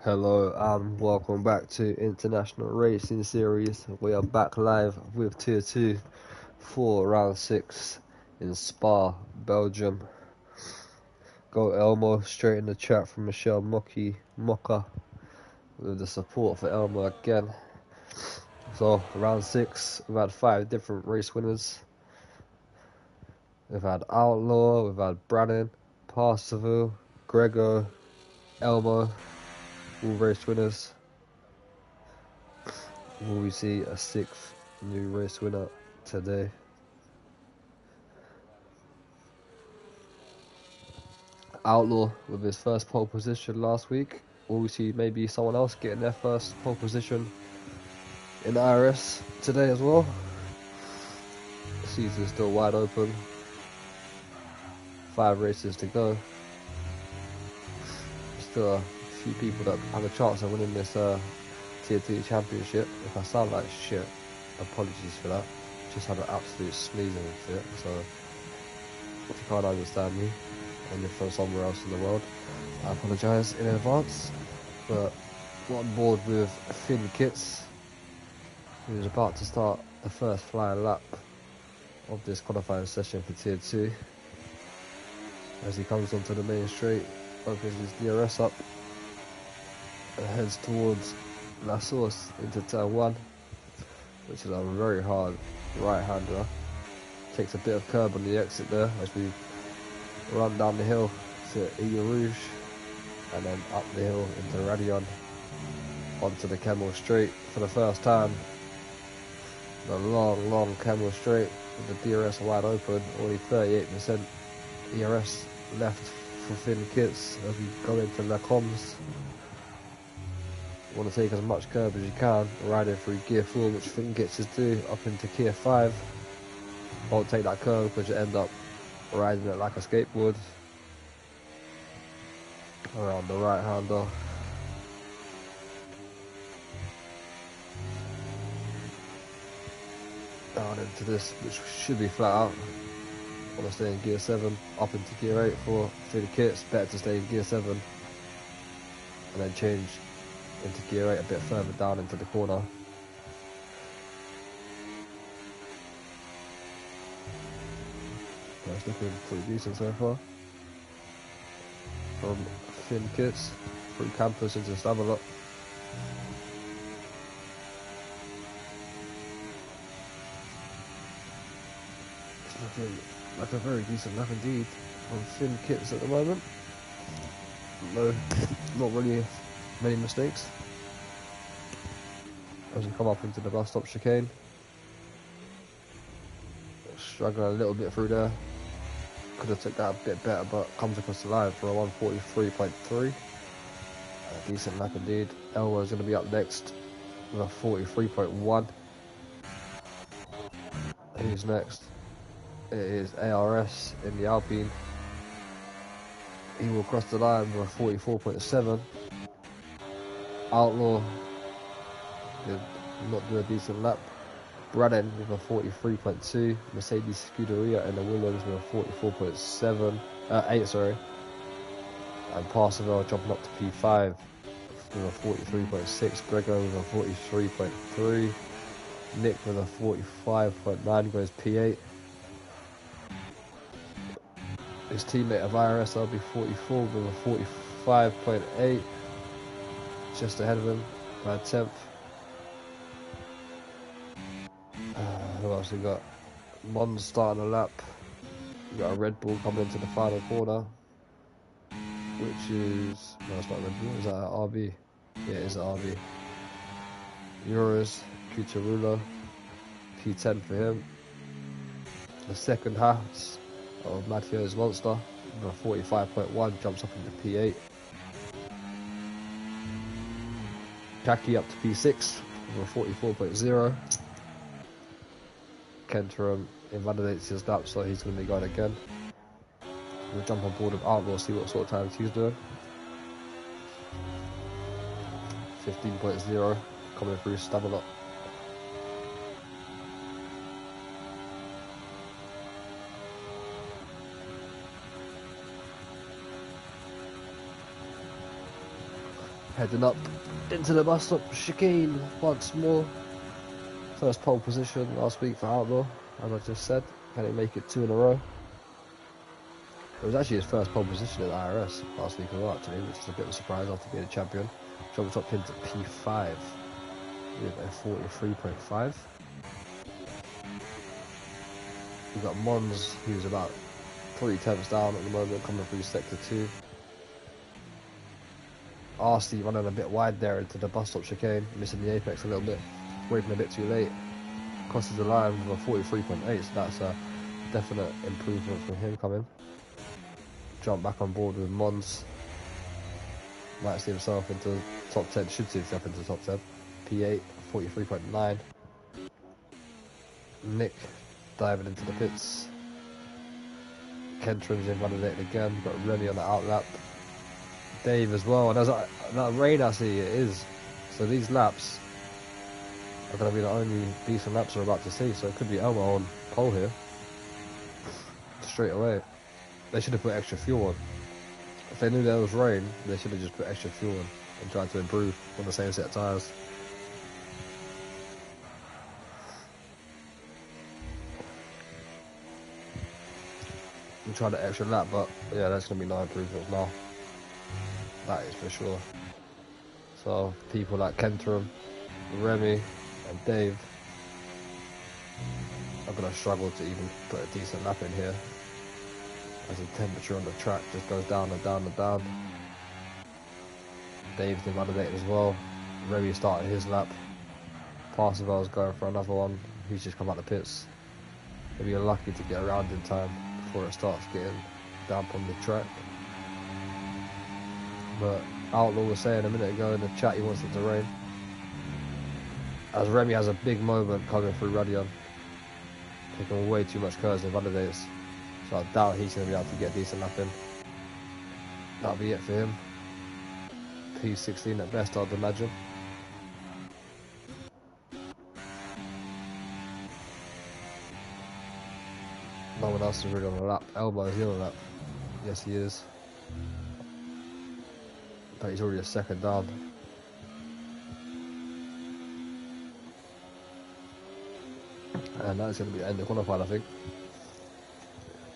Hello and welcome back to International Racing Series. We are back live with Tier 2 for round 6 in Spa, Belgium. Go Elmo, straight in the chat from Michelle Mocha with the support for Elmo again. So round 6, we've had 5 different race winners. We've had Outlaw, we've had Brannan, Parsival, Grego, Elmo, all race winners. Will we see a 6th new race winner today? Outlaw with his first pole position last week. Will we see maybe someone else getting their first pole position in the IRS today as well? The season's still wide open. 5 races to go. Still a few people that have a chance of winning this Tier 2 championship. If I sound like shit, apologies for that. Just had an absolute sneezing fit, so if you can't understand me and you're from somewhere else in the world, I apologise in advance. But we're on board with Finn Kitts, who's about to start the first flying lap of this qualifying session for Tier 2. As he comes onto the main straight, opens his DRS up and heads towards La Source into turn 1, which is a very hard right-hander. Takes a bit of curb on the exit there as we run down the hill to Ile Rouge and then up the hill into Radion onto the Camel Straight for the first time. The long Camel Straight with the DRS wide open, only 38% ERS left for Finn Kitts as we go into La Coms. You want to take as much curb as you can, riding through gear 4, which Finn Kitts is doing, up into gear 5. Won't take that curve because you end up riding it like a skateboard around the right hander. Down into this, which should be flat out. Want to stay in gear 7, up into gear 8 for Finn Kitts. Better to stay in gear 7 and then change into gear 8 a bit further down into the corner. That's looking pretty decent so far. From Finn Kitts through campus into Stavelot. It's looking like a very decent lap indeed from Finn Kitts at the moment. No, not really many mistakes. As we come up into the bus stop chicane, struggling a little bit through there. Could have took that a bit better, but comes across the line for a 143.3. A decent lap indeed. Elmo is going to be up next with a 43.1. Who's next? It is ARS in the Alpine. He will cross the line with a 44.7. Outlaw did not do a decent lap. Brannan with a 43.2. Mercedes Scuderia and the Williams with a 44.7. 8, sorry. And Parsival jumping up to P5 with a 43.6. Grego with a 43.3. Nick with a 45.9 goes P8. His teammate of IRS RB44 with a 45.8. Just ahead of him by a 10th. Who else we got? Mons starting a lap. We got a Red Bull coming into the final corner, which is, no, it's not Red Bull. Is that an RB? Yeah, it is an RB. Euros, Cuturulo, P10 for him. The second house of Matteo's Monster with a 45.1 jumps up into P8. Jackie up to P6 with a 44.0. Kenterum invalidates his lap, so he's going to be going again. We'll jump on board with Outlaw, see what sort of times he's doing. 15.0 coming through Stavelot. Heading up into the bus stop chicane once more. First pole position last week for Outlaw, as I just said. Can he make it 2 in a row? It was actually his first pole position at the IRS last week as well, actually, which is a bit of a surprise after being a champion. Jumped up into P5 with a 43.5. We've got Mons, who's about 3 tenths down at the moment, coming through sector 2. RC running a bit wide there into the bus stop chicane, missing the apex a little bit, waiting a bit too late. Crosses the line with a 43.8, so that's a definite improvement from him coming. Jump back on board with Mons. Might see himself into top 10, should see himself into top 10. P8, 43.9. Nick diving into the pits. Kentron's invalidated again, got Remy on the outlap. Dave as well, and there's that rain I see, it is. So these laps are going to be the only decent laps we're about to see, so it could be Elmo on pole here. Straight away. They should have put extra fuel on. If they knew there was rain, they should have just put extra fuel on and tried to improve on the same set of tyres. We tried an extra lap, but yeah, that's going to be no improvements now. That is for sure. So people like Kentrum, Remy and Dave are going to struggle to even put a decent lap in here, as the temperature on the track just goes down and down and down. Dave's invalidated as well. Remy started his lap. Parseval's going for another one. He's just come out the pits. He'll be lucky to get around in time before it starts getting damp on the track. But Outlaw was saying a minute ago in the chat he wants it to rain, as Remy has a big moment coming through Radion, taking way too much curves and validates, so I doubt he's going to be able to get a decent lap in. That'll be it for him. P16 at best, I'd imagine. No one else is really on the lap. Elmo is on the lap. Yes, he is. But he's already a second down. And that's going to be the end of qualified, I think.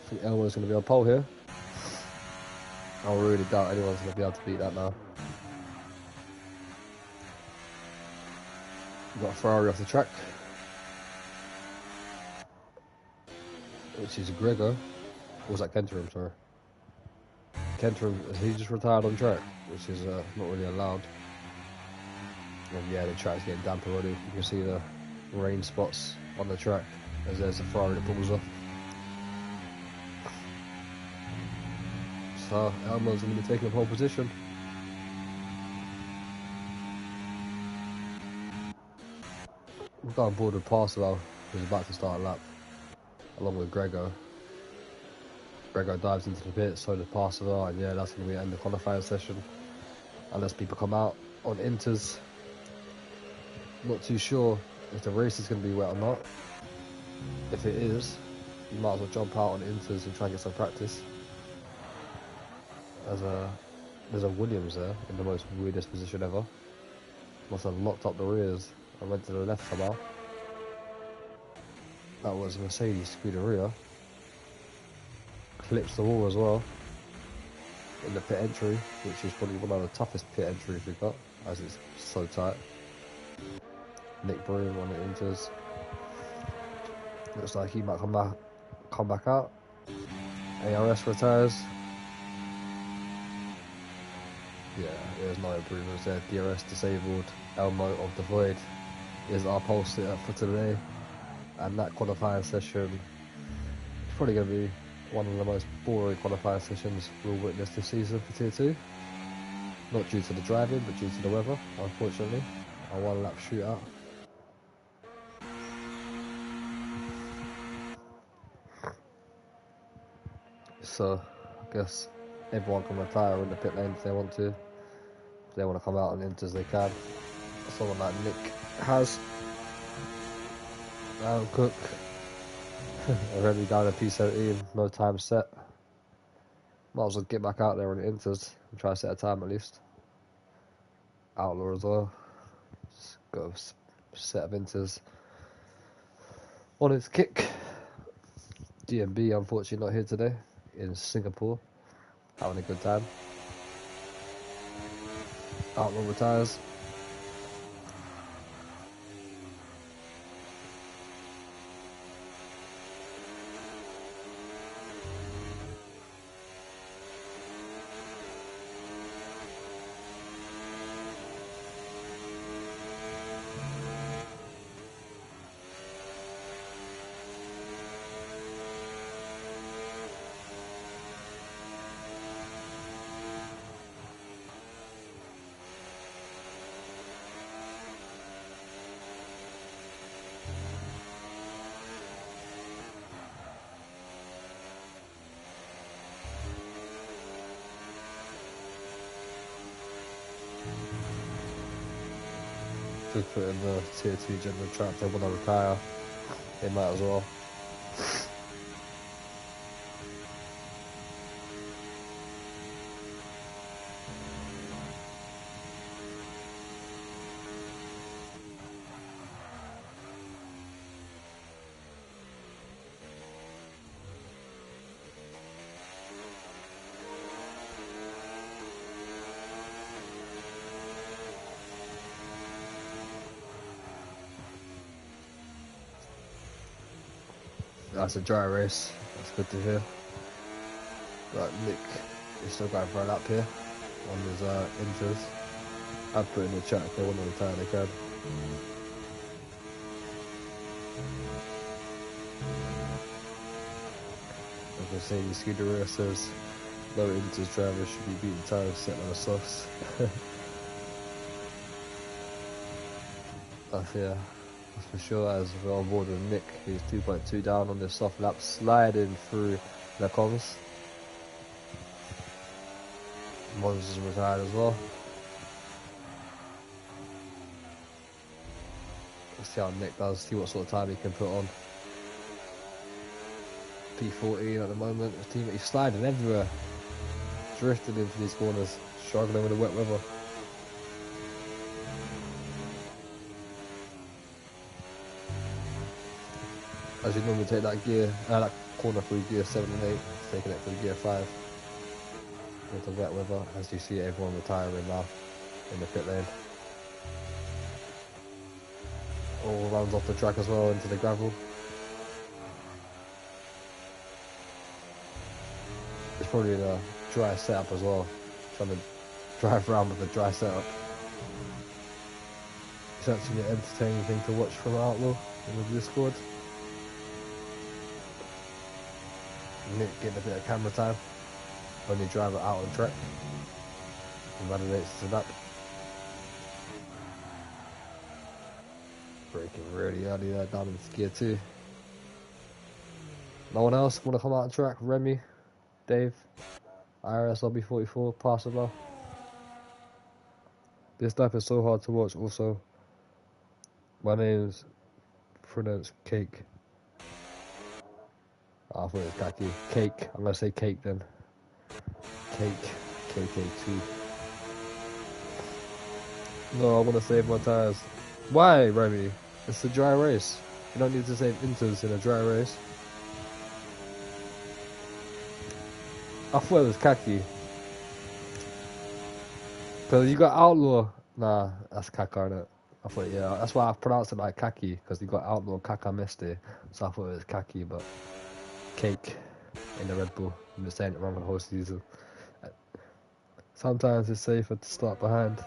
I think Elmo's going to be on pole here. I really doubt anyone's going to be able to beat that now. We've got a Ferrari off the track, which is Gregor. Or was that Kentrum, sorry? Kentrum, he just retired on track, which is not really allowed. And yeah, the track's getting damp already. You can see the rain spots on the track as there's a Ferrari that pulls off. So Elmo's going to be taking a pole position. We've got on board with Parseval, who's about to start a lap, along with Gregor. Gregor dives into the pit, so does Parseval, and yeah, that's going to be the end of the qualifying session. Unless people come out on inters. Not too sure if the race is going to be wet or not. If it is, you might as well jump out on inters and try and get some practice. There's a Williams there in the most weirdest position ever. Must have locked up the rears and went to the left somehow. That was Mercedes Scuderia. Clips the wall as well in the pit entry, which is probably one of the toughest pit entries we've got, as it's so tight. Nick Broom on the inters. Looks like he might come back out. ARS retires. Yeah, there's no improvements there. DRS disabled. Elmo of the Void is our pole sitter for today, and that qualifying session is probably going to be one of the most boring qualifying sessions we'll witness this season for Tier 2. Not due to the driving, but due to the weather, unfortunately. A one-lap shootout. So, I guess everyone can retire in the pit lane if they want to. If they want to come out and inters, they can. Someone like Nick has. Aaron Cook. Already down at P17, no time set. Might as well get back out there on the inters and try to set a time at least. Outlaw as well. Just got a set of inters on its kick. DMB unfortunately not here today, in Singapore, having a good time. Outlaw retires. Just put in the tier 2 general trap, they want to retire, they might as well. That's a dry race, that's good to hear. Right, Nick is still going for a lap here on his intros. I've put in the chat if they want to retire, they can. Like I say, Scuderia says low inters drivers should be beating tires set on the softs. Yeah, that's for sure. As we're on board with Nick, who's 2.2 down on this soft lap, sliding through the comms. Mons is retired as well. Let's see how Nick does, see what sort of time he can put on. P14 at the moment. His team, he's sliding everywhere, drifting into these corners, struggling with the wet weather. As you normally take that gear, that corner through gear 7 and 8, taking it through gear 5 with the wet weather. As you see everyone retiring now in the pit lane. All runs off the track as well into the gravel. It's probably the dry setup as well, trying to drive around with the dry setup. It's actually an entertaining thing to watch from Outlaw in the Discord. Nick getting a bit of camera time when you drive it out on track and validates the lap. Braking really early there down into gear 2. No one else want to come out on track? Remy, Dave, IRS LB44, Passover. This lap is so hard to watch also. My name's pronounced Cake. I thought it was Kaki. Cake. I'm going to say Cake then. Cake. KK2. No, I want to save my tyres. Why, Remy? It's a dry race. You don't need to save inters in a dry race. I thought it was Kaki. Because you got Outlaw. Nah, that's Kaka, innit? I thought, yeah, that's why I pronounced it like Kaki. Because you got Outlaw Kaka Miste. So I thought it was Kaki, but Cake in the Red Bull. I'm just saying it wrong for the whole season. Sometimes it's safer to start behind.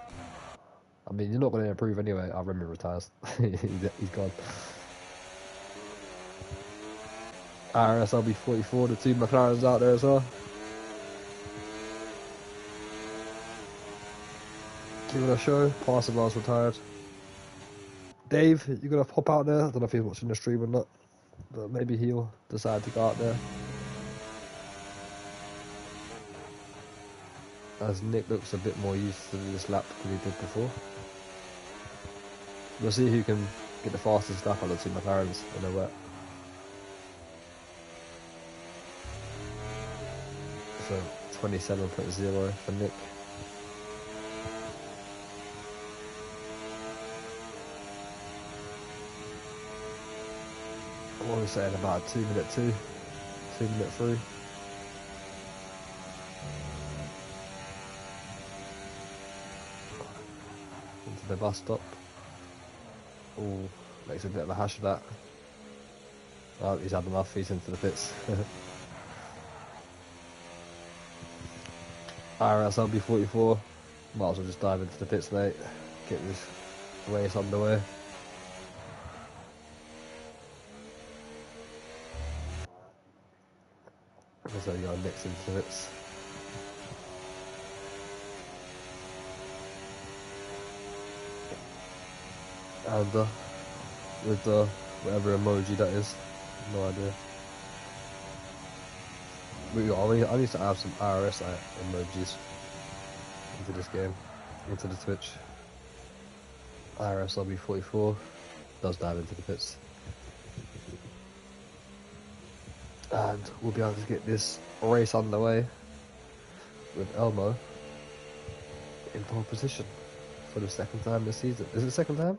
I mean, you're not going to improve anyway. Our Remy retires. He's gone. IRS LB44, the 2 McLarens out there as well. Give it a show. Parcel's retired. Dave, you going to pop out there? I don't know if he's watching the stream or not, but maybe he'll decide to go out there. As Nick looks a bit more used to this lap than he did before. We'll see who can get the fastest lap on the 2 McLarens in the wet. So 27.0 for Nick. We're saying about a 2-minute 2-minute 3. Into the bus stop. Oh, makes a bit of a hash of that. Oh, he's had enough, he's into the pits. IRS LB44. Might as well just dive into the pits, mate. Get this race underway. So you got Nick's into the pits. And with the whatever emoji that is, no idea. I need to add some IRS emojis into this game, into the Twitch. IRS LB44 does dive into the pits. And we'll be able to get this race underway with Elmo in pole position for the second time this season. Is it the second time?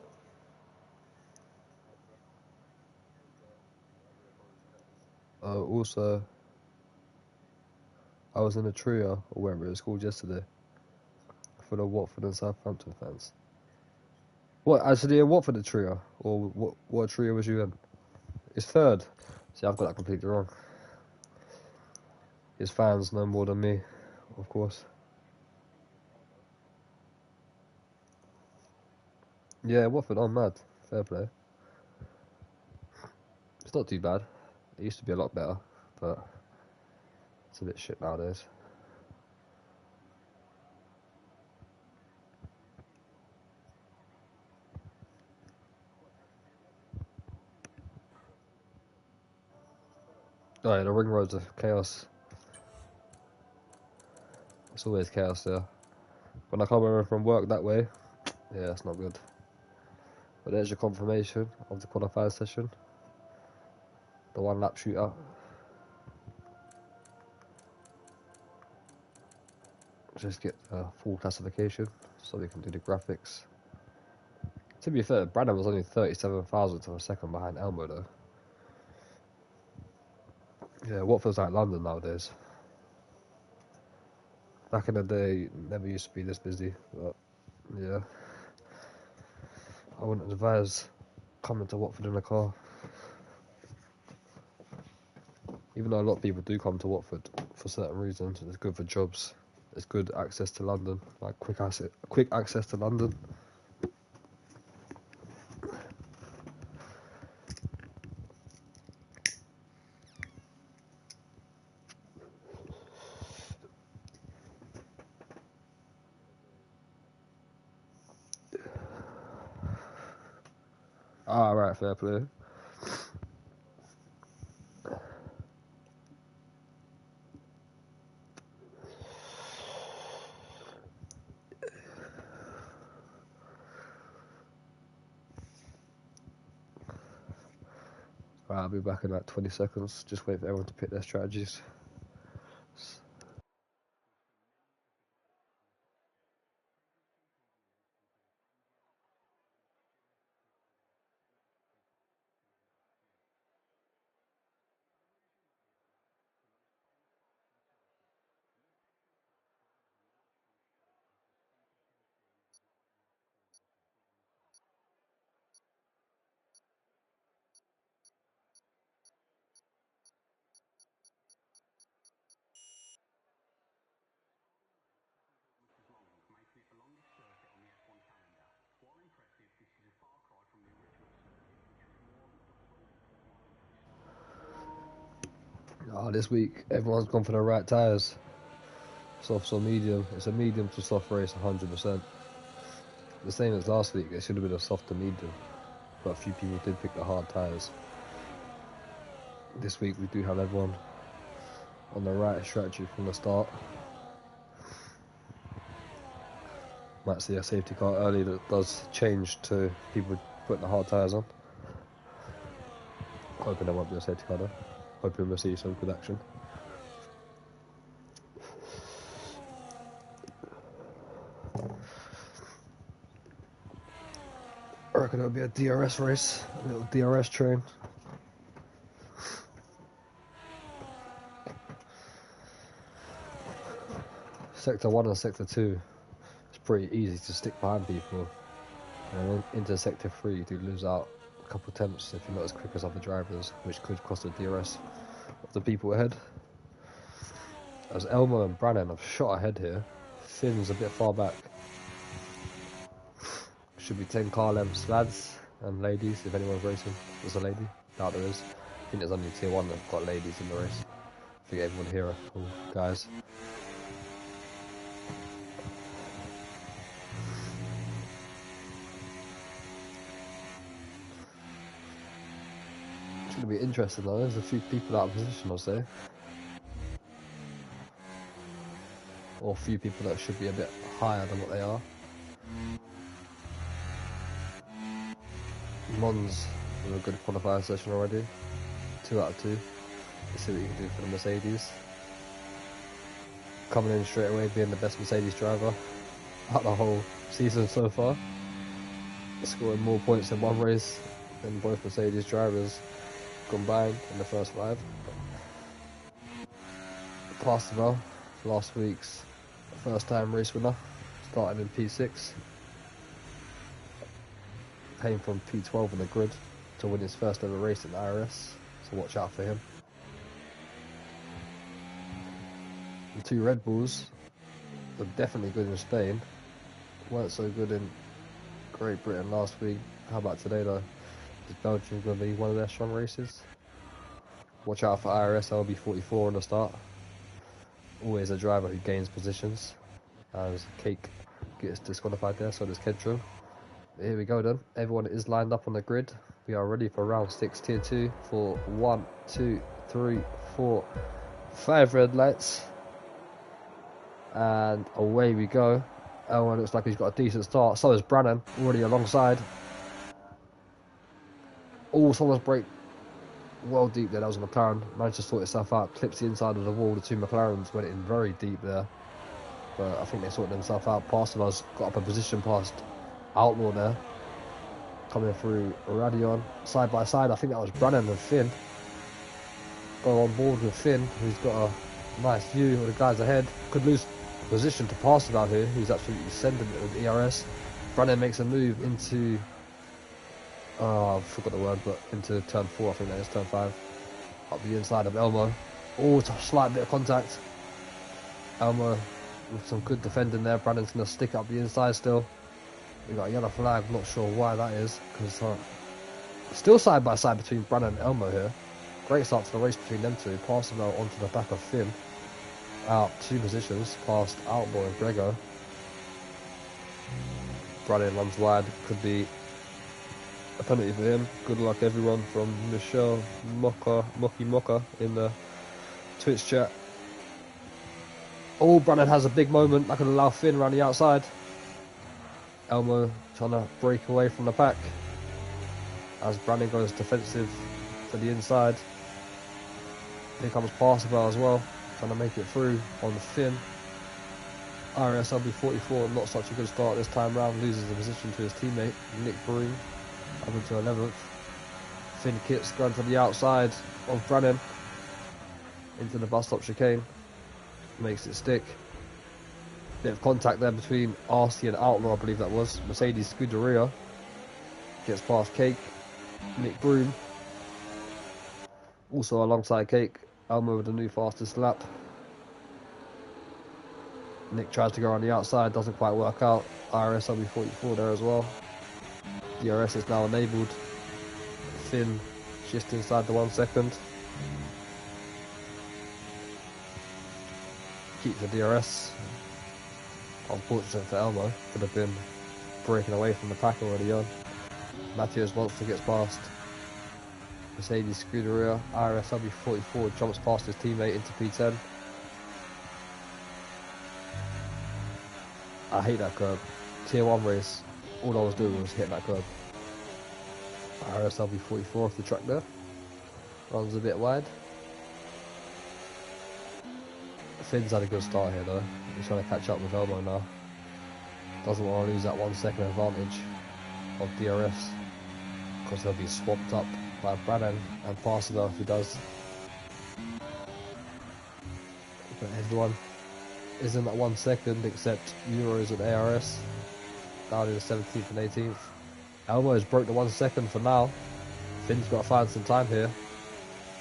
Also, I was in a trio, or wherever it was called yesterday, for the Watford and Southampton fans. What, actually a Watford trio? Or what trio was you in? It's third. See, I've got that completely wrong. His fans know more than me, of course. Yeah, Watford, I'm mad. Fair play. It's not too bad. It used to be a lot better, but it's a bit shit nowadays. Oh yeah, the ring roads are chaos. It's always chaos there. When I come over from work that way, yeah, it's not good. But there's your confirmation of the qualifying session. The 1 lap shootout. Just get a full classification so we can do the graphics. To be fair, Brandon was only 37,000 to a second behind Elmo though. Yeah, Watford's like London nowadays. Back in the day, it never used to be this busy, but yeah. I wouldn't advise coming to Watford in a car. Even though a lot of people do come to Watford for certain reasons, it's good for jobs. It's good access to London, like quick access to London. Ah, right, fair play. Right, I'll be back in like 20 seconds. Just wait for everyone to pick their strategies. Oh, this week everyone's gone for the right tyres. Soft or medium. It's a medium to soft race, 100%. The same as last week. It should have been a soft to medium, but a few people did pick the hard tyres. This week we do have everyone on the right strategy from the start. Might see a safety car early that does change to people putting the hard tyres on. Hoping there won't be a safety car though. Hoping we'll see some good action. I reckon it'll be a DRS race, a little DRS train. Sector 1 and Sector 2, it's pretty easy to stick behind people. And then into Sector 3, you do lose out a couple attempts if you're not as quick as other drivers, which could cost the DRS of the people ahead. As Elmo and Brannan have shot ahead here, Finn's a bit far back. Should be 10 car lengths, lads and ladies, if anyone's racing. There's a lady, doubt there is. I think there's only tier 1 that have got ladies in the race. I think everyone here are all guys. It's going to be interesting though, there's a few people out of position, I'll say. Or a few people that should be a bit higher than what they are. Mons with a good qualifying session already. 2 out of 2. Let's see what you can do for the Mercedes. Coming in straight away, being the best Mercedes driver out the whole season so far. Scoring more points in one race than both Mercedes drivers combined in the first 5. Pasterval, last week's first time race winner, starting in P6. Came from P12 on the grid to win his first ever race in the IRS, so watch out for him. The 2 Red Bulls were definitely good in Spain, weren't so good in Great Britain last week. How about today though? Is Belgium going to be one of their strong races? Watch out for IRS LB44 on the start. Always a driver who gains positions, as Cake gets disqualified there, so does Kedro. Here we go then, everyone is lined up on the grid. We are ready for round 6, tier 2 for 1, 2, 3, 4, 5 red lights. And away we go. Elmo looks like he's got a decent start, so is Brannan, already alongside. Oh, someone's brake well deep there, that was a McLaren. Managed to sort itself out, clips the inside of the wall, the 2 McLarens went in very deep there. But I think they sorted themselves out. Pasterval's got up a position past Outlaw there, coming through Radion, side by side. I think that was Brannan and Finn. Go on board with Finn, who's got a nice view of the guys ahead. Could lose position to Pasterval here, who's absolutely sending it with ERS. Brannan makes a move into, I forgot the word, but into turn 4, I think that is turn 5. Up the inside of Elmo. Oh, it's a slight bit of contact. Elmo with some good defending there. Brannan's going to stick up the inside still. We got a yellow flag, not sure why that is, because still side by side between Brannan and Elmo here. Great start to the race between them two. Passing out onto the back of Finn. Out 2 positions, past Outlaw and Grego. Brannan runs wide, could be a penalty for him. Good luck everyone from Michelle Moki in the Twitch chat. Oh, Brannan has a big moment, that could allow Finn around the outside. Elmo trying to break away from the pack as Brannan goes defensive to the inside. Here comes Pasterval as well, trying to make it through on the Finn. IRS LB44, not such a good start this time round, loses the position to his teammate Nick Broom, up into 11th. Finn Kitts going to the outside of Brannan into the bus stop chicane, makes it stick. Bit of contact there between RC and Outlaw, I believe that was. Mercedes Scuderia gets past Cake. Nick Broom also alongside Cake. Elmo with the new fastest lap. Nick tries to go on the outside, doesn't quite work out. IRS LB44 there as well. DRS is now enabled. Finn just inside the 1 second. Keeps the DRS. Unfortunate for Elmo, could have been breaking away from the pack already on. Matthias Monster gets past Mercedes Scuderia. IRS LB44 jumps past his teammate into P10. I hate that curb. Tier 1 race, all I was doing was hitting that curb. IRS LB44 off the track there. Runs a bit wide. Finn's had a good start here though. He's trying to catch up with Elmo now. Doesn't want to lose that 1 second advantage of DRS, because he'll be swapped up by Brannan and Pasterval if he does. But everyone isn't at 1 second, except Euros and ARS down in the 17th and 18th. Elmo's broke the 1 second for now. Finn's got to find some time here,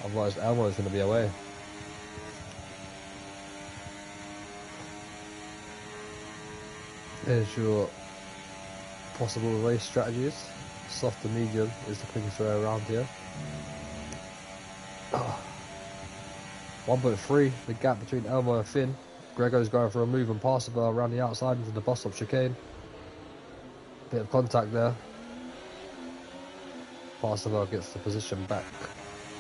otherwise Elmo's going to be away. Here's your possible race strategies. Soft to medium is the quickest way around here. 1.3, the gap between Elmo and Finn. Grego's going for a move and pass around the outside into the bus stop chicane. Bit of contact there. Passerbell gets the position back.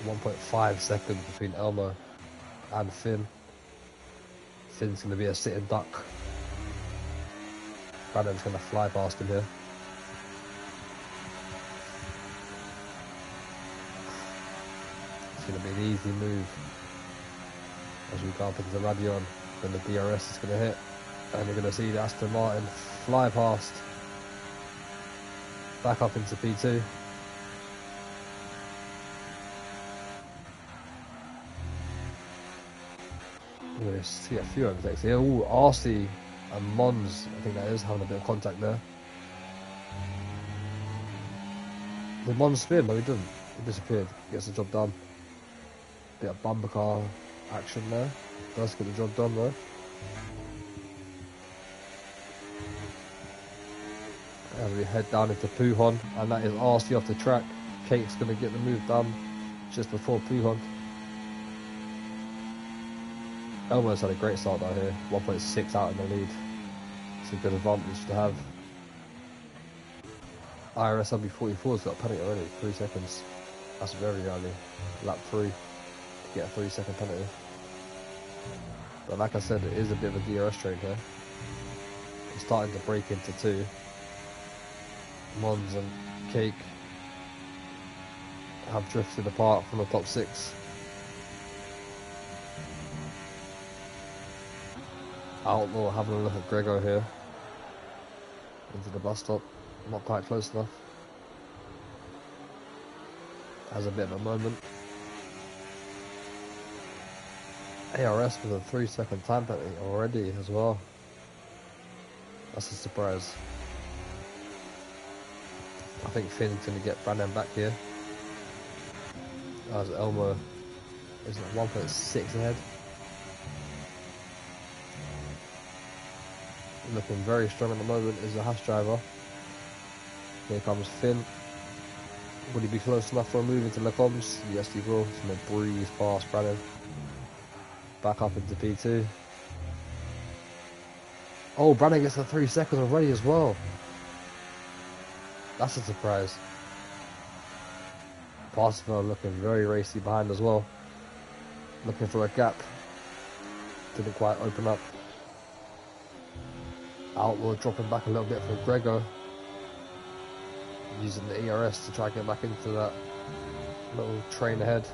1.5 seconds between Elmo and Finn. Finn's going to be a sitting duck. Brandon's going to fly past him here. It's going to be an easy move as we go up into the Radion. Then the DRS is going to hit, and you're going to see the Aston Martin fly past, back up into P2. We're going to see a few overtakes here. Ooh, RC and Mons, I think that is, having a bit of contact there. Did Mons spin? No, he didn't. He disappeared. Gets the job done. Bit of bumper car action there. Does get the job done though. As we head down into Pujon, and that is RC off the track. Kate's going to get the move done just before Pujon. Elmo's had a great start out here. 1.6 out in the lead. It's a good advantage to have. IRS LB44's got a penalty already, 3 seconds. That's very early. Lap 3 to get a 3 second penalty. But like I said, it is a bit of a DRS train here. It's starting to break into 2. Mons and Cake have drifted apart from the top 6. Outlaw having a look at Grego here. Into the bus stop. Not quite close enough. Has a bit of a moment. ARS with a 3 second time penalty already as well. That's a surprise. I think Finn's going to get Brandon back here. As Elmo is at 1.6 ahead. Looking very strong at the moment is the Haas driver. Here comes Finn. Would he be close enough for a move into Lecombs? Yes, he will. He's going to breeze past Brandon. Back up into P2. Oh, Brandon gets the 3 seconds already as well. That's a surprise. Parsifal looking very racy behind as well. Looking for a gap. Didn't quite open up. Outlaw dropping back a little bit from Grego. Using the ERS to try and get back into that little train ahead.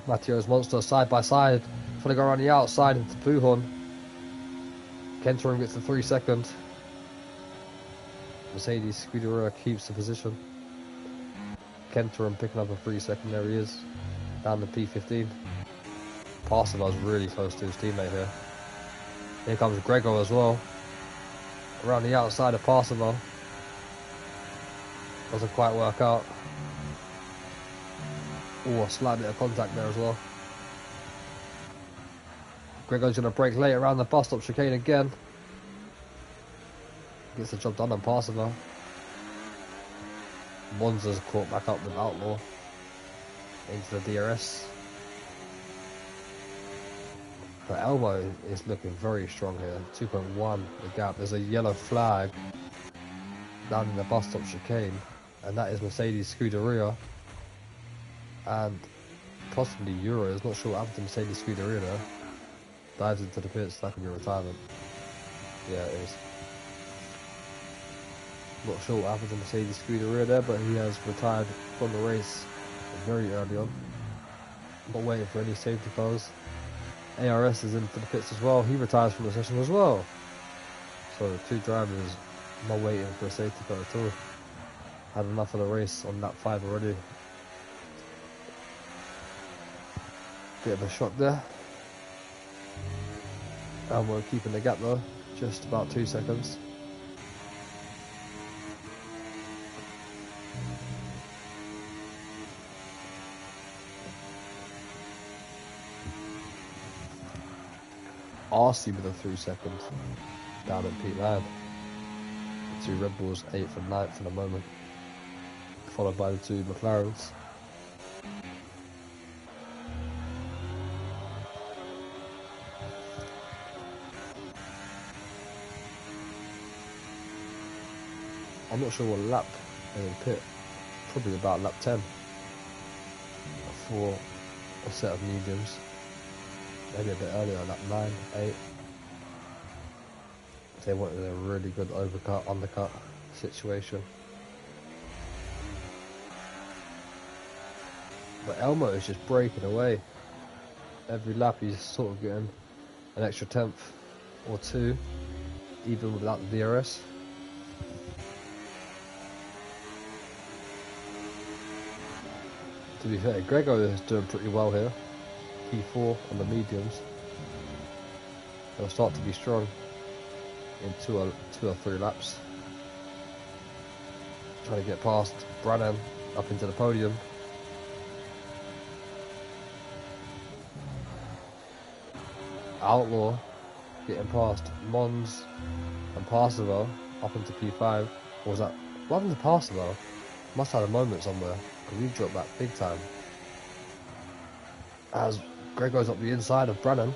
Matteo's Monster side by side. Trying to go around the outside into Pujon. Kentorum gets the 3 second. Mercedes Scuderia keeps the position. Kentorum picking up a 3 second. There he is. Down to P15. Parseval's really close to his teammate here. Here comes Grego as well. Around the outside of Parseval. Doesn't quite work out. Oh, a slight bit of contact there as well. Grego's going to break late around the bus stop chicane again. Gets the job done on Parseval. Monza's caught back up with Outlaw. Into the DRS. But Elmo is looking very strong here. 2.1 the gap. There's a yellow flag down in the bus stop chicane. And that is Mercedes Scuderia. And possibly Euros. Not sure what happened to Mercedes Scuderia there. Dives into the pits. That could be retirement. Yeah, it is. Not sure what happened to Mercedes Scuderia there, but he has retired from the race very early on. Not waiting for any safety cars. ARS is into the pits as well. He retires from the session as well. So 2 drivers not waiting for a safety car at all. Had enough of the race on lap 5 already. Bit of a shock there. And we're keeping the gap though, just about 2 seconds. RC with a 3 seconds down in P9. The 2 Red Bulls 8th and 9th for the moment, followed by the 2 McLarens. I'm not sure what lap they're in pit, probably about lap 10 for a set of mediums. Maybe a bit earlier, lap 9, 8. They wanted a really good undercut situation. But Elmo is just breaking away. Every lap he's sort of getting an extra 10th or 2, even without the DRS. To be fair, Gregor is doing pretty well here. P4 on the mediums. They'll start to be strong in two or three laps. Trying to get past Brannan up into the podium. Outlaw getting past Mons and Parseval up into P5. Or was that? What happened to Parseval? Must have had a moment somewhere, because we dropped back big time. As Gregor's up the inside of Brannan.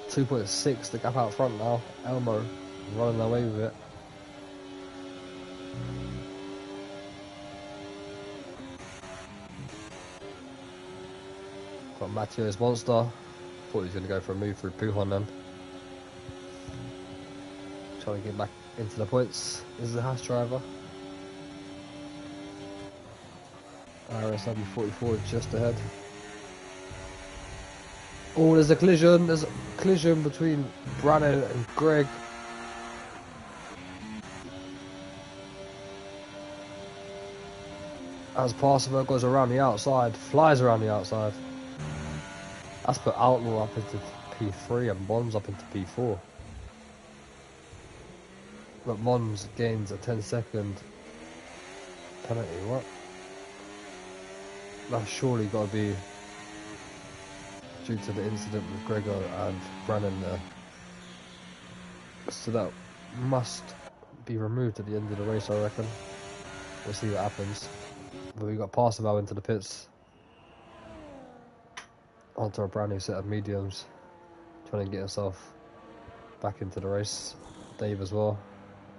.6, the gap out front now. Elmo running away with it. Got Mathieu's Monster. Thought he was going to go for a move through Pujon then. Trying to get back into the points. This is the Haas driver. IRS 44 just ahead. Oh, there's a collision. There's a collision between Brannan and Greg. As Parseval goes around the outside, flies around the outside. That's put Outlaw up into P3 and Mons up into P4. But Mons gains a 10-second penalty. What? That's surely got to be due to the incident with Gregor and Brannan there. So that must be removed at the end of the race, I reckon. We'll see what happens. But we got Parseval into the pits. Onto a brand new set of mediums. Trying to get himself back into the race. Dave as well.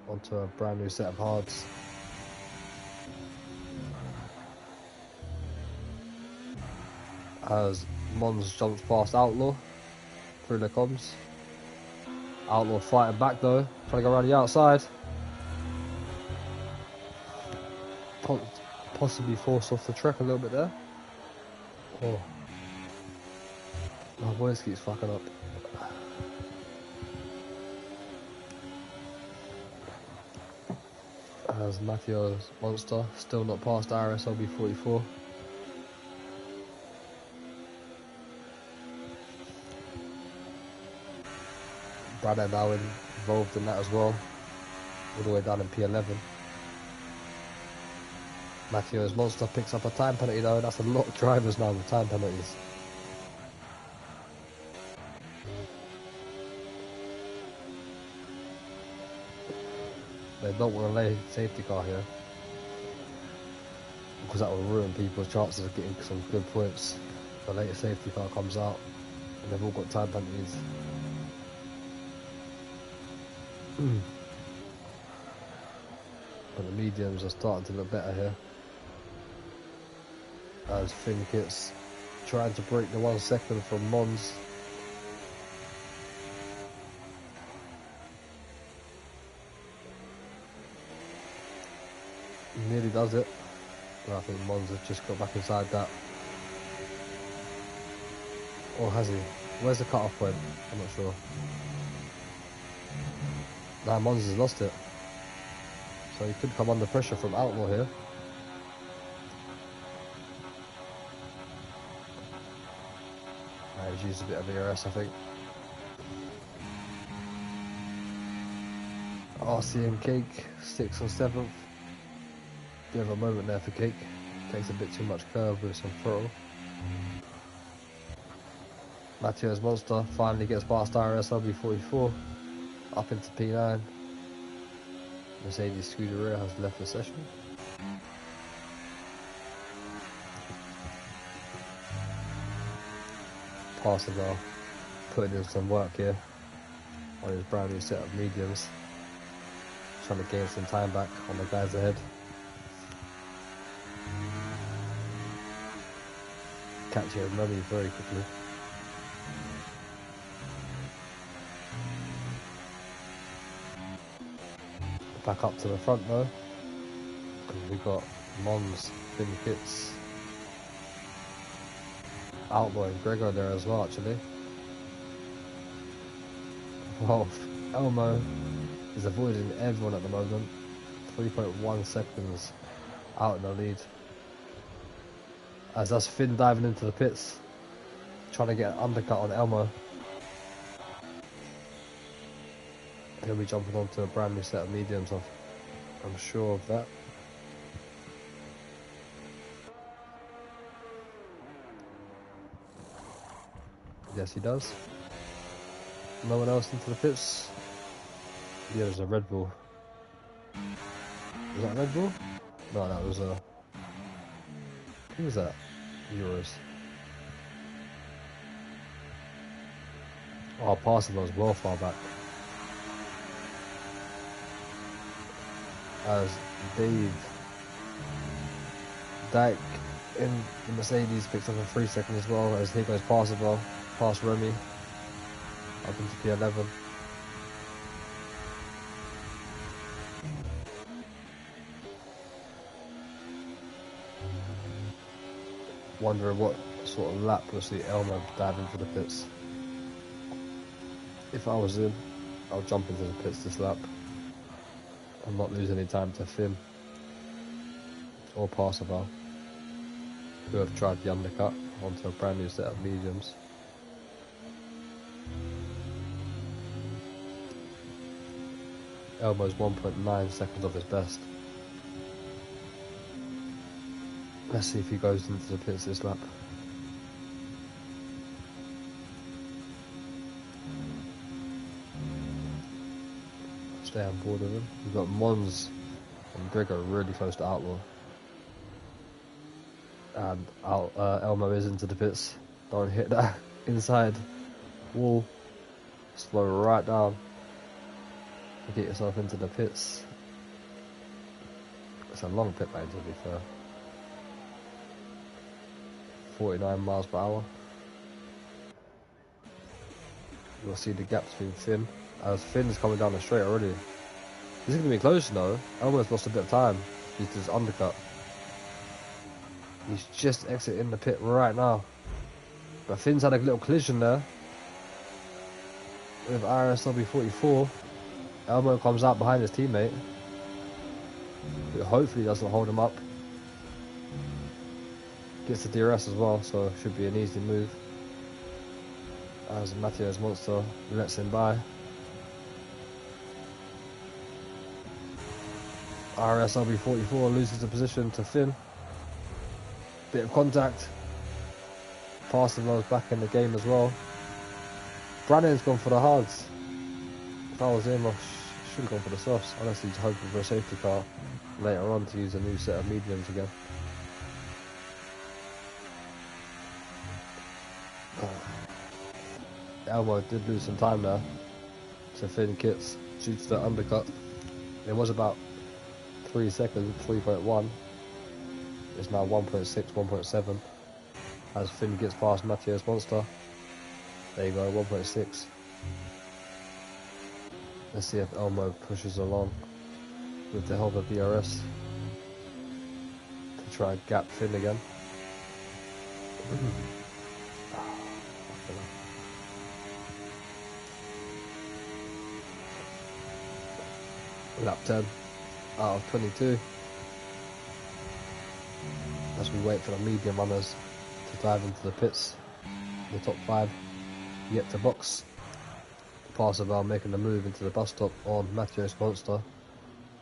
Onto a brand new set of hards. As Mons jumps past Outlaw through the comms. Outlaw fighting back though, trying to go around the outside. Possibly forced off the track a little bit there. Oh, my voice keeps fucking up. As Mathieu's Monster still not past IRS 44. Brannan now involved in that as well, all the way down in P11. Mathieu's Monster picks up a time penalty though. That's a lot of drivers now with time penalties. They don't want to lay safety car here, because that will ruin people's chances of getting some good points. The later safety car comes out and they've all got time penalties. But the mediums are starting to look better here. As Finkit's trying to break the 1 second from Mons. He nearly does it. But I think Mons has just got back inside that. Or has he? Where's the cut-off point? I'm not sure. Nah, Mons has lost it. So he could come under pressure from Outlaw here. He's used a bit of IRS, I think. RC and Cake, 6th or 7th. Bit of a moment there for Cake. Takes a bit too much curve with some throttle. Matteo's Monster finally gets past IRS LB44. Up into P9. Mercedes Scuderia has left the session. Parseval putting in some work here on his brand new set of mediums. Trying to gain some time back on the guys ahead. Catching his money very quickly. Back up to the front though. And we've got Mons, Finn Kits, Outlaw and Gregor there as well actually. Well, Elmo is avoiding everyone at the moment. 3.1 seconds out in the lead. As that's Finn diving into the pits, trying to get an undercut on Elmo. He'll be jumping onto a brand new set of mediums, I'm sure of that. Yes, he does. No one else into the pits. Yeah, there's a Red Bull. Was that Red Bull? No, that was a... Who was that? Euros. Oh, Parseval was well far back. As Dave Dyke in the Mercedes picks up a 3 second as well, as here goes Parseval past Remy up into P11. Wondering what sort of lap we'll see Elmo dive into the pits. If I was in, I'll jump into the pits this lap and not lose any time to Finn or Parseval, who have tried the undercut onto a brand new set of mediums. Elmo's 1.9 seconds off his best. Let's see if he goes into the pits this lap. Stay on board with him. We've got Mons and Gregor really close to Outlaw. And Elmo is into the pits. Don't hit that inside wall. Slow right down. Get yourself into the pits. It's a long pit lane to be fair. 49 miles per hour. You'll see the gap between Finn. As Finn's coming down the straight already. This is going to be close though. Elmo's lost a bit of time due to this undercut. He's just exiting the pit right now. But Finn's had a little collision there with IRS LB44. Elmo comes out behind his teammate, who hopefully doesn't hold him up. Gets the DRS as well, so it should be an easy move. As Matteo's Monster lets him by. IRS LB44 loses the position to Finn. Bit of contact. Parseval's back in the game as well. Brannon's gone for the hards. If I was him, I should have gone for the softs, unless he's hoping for a safety car later on to use a new set of mediums again. Elmo did lose some time there to Finn Kits due to the undercut. It was about 3 seconds, 3.1. It's now 1.6, 1.7. As Finn gets past Matteo's Monster. There you go, 1.6. Let's see if Elmo pushes along with the help of DRS to try and gap Finn again. Lap 10. out of 22. As we wait for the medium runners to dive into the pits. The top 5 yet to box. Parseval making the move into the bus stop on Matheus Monster,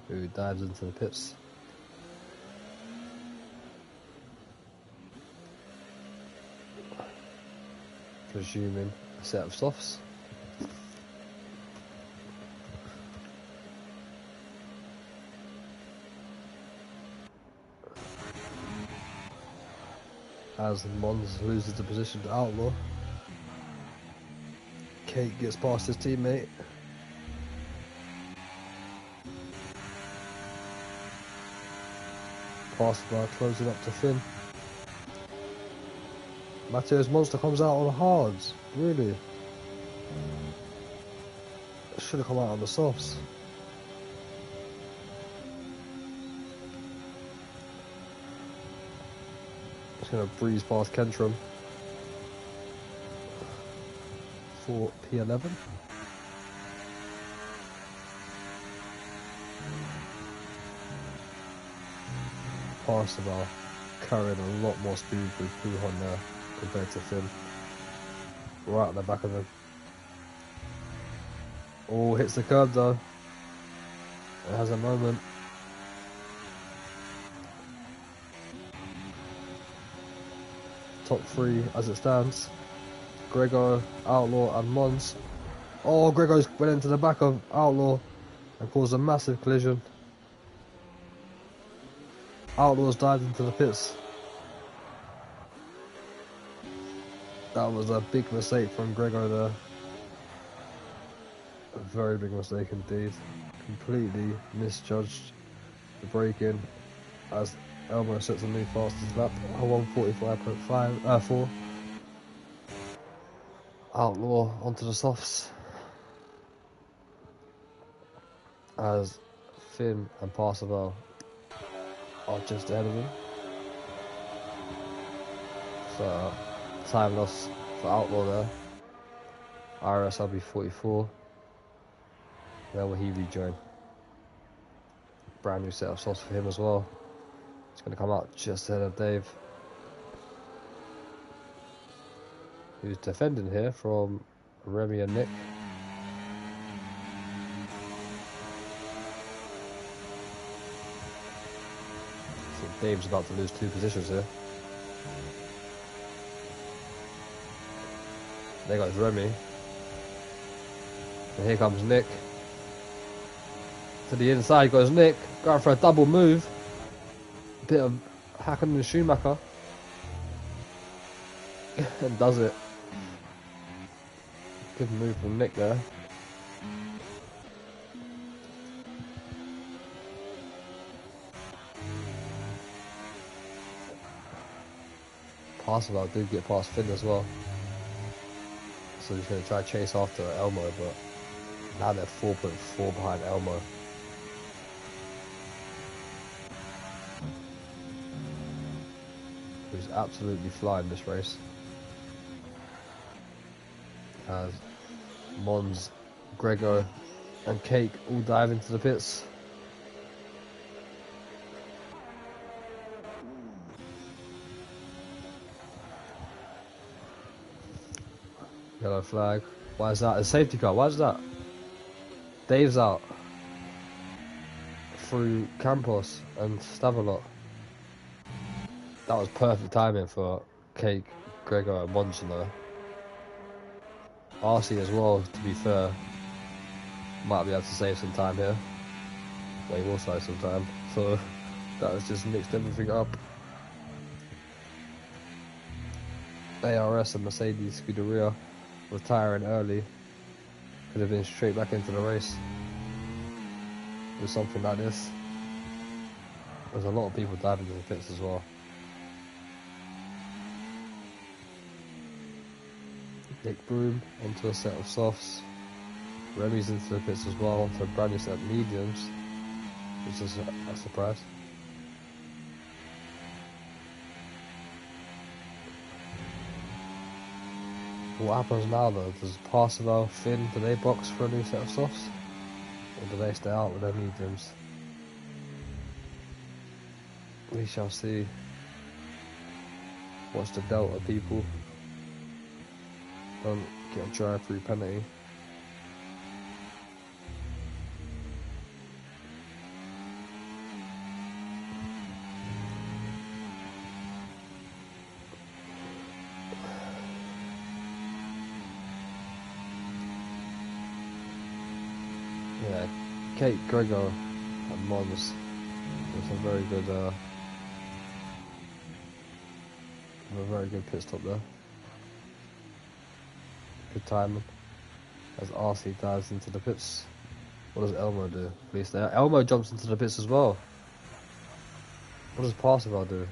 who dives into the pits. Presuming a set of softs. As Mons loses the position to Outlaw. Kate gets past his teammate. Parseval closing up to Finn. Matheus Monster comes out on the hards. Really? Should have come out on the softs. Just gonna breeze past Kentrum. For P11. Parseval carrying a lot more speed with Puhon there compared to Finn. Right at the back of him. Oh, hits the curb though. It has a moment. Top 3 as it stands. Gregor, Outlaw and Mons. Oh, Gregor's went into the back of Outlaw and caused a massive collision. Outlaw's dived into the pits. That was a big mistake from Gregor there. A very big mistake indeed. Completely misjudged the braking as Elmo sets a new fastest lap, a 1:45.4. Outlaw onto the softs as Finn and Parseval are just ahead of him. So time loss for Outlaw there. IRS will be 44. Where will he rejoin? Brand new set of softs for him as well. It's going to come out just ahead of Dave, who's defending here from Remy and Nick. So Dave's about to lose 2 positions here. There goes Remy. And here comes Nick. To the inside goes Nick, going for a double move. Bit of Hacken and Schumacher. And does it. Good move from Nick there. Parseval did get past Finn as well. So he's going to try to chase after Elmo, but now they're 4.4 behind Elmo. Who's absolutely flying this race. As Mons, Gregor and Cake all dive into the pits. Yellow flag. Why is that? A safety car. Why is that? Dave's out. Through Campos and Stavelot. That was perfect timing for Cake, Gregor and Mons there. RC as well, to be fair, might be able to save some time here. Well, he will save some time. So that has just mixed everything up. ARS and Mercedes Scuderia retiring early. Could have been straight back into the race with something like this. There's a lot of people diving into the pits as well. Nick Broom onto a set of softs. Remy's into the pits as well, onto a brand new set of mediums, which is a surprise. What happens now though? Does Parseval, Finn, do they box for a new set of softs? Or do they stay out with their mediums? We shall see. Watch the Delta people. Don't get a drive-through penalty. Yeah, Kate, Gregor, and Mons was a very good pit stop there. Good timing. As RC dives into the pits. What does Elmo do? Please there. Elmo jumps into the pits as well. What does Parsifal do?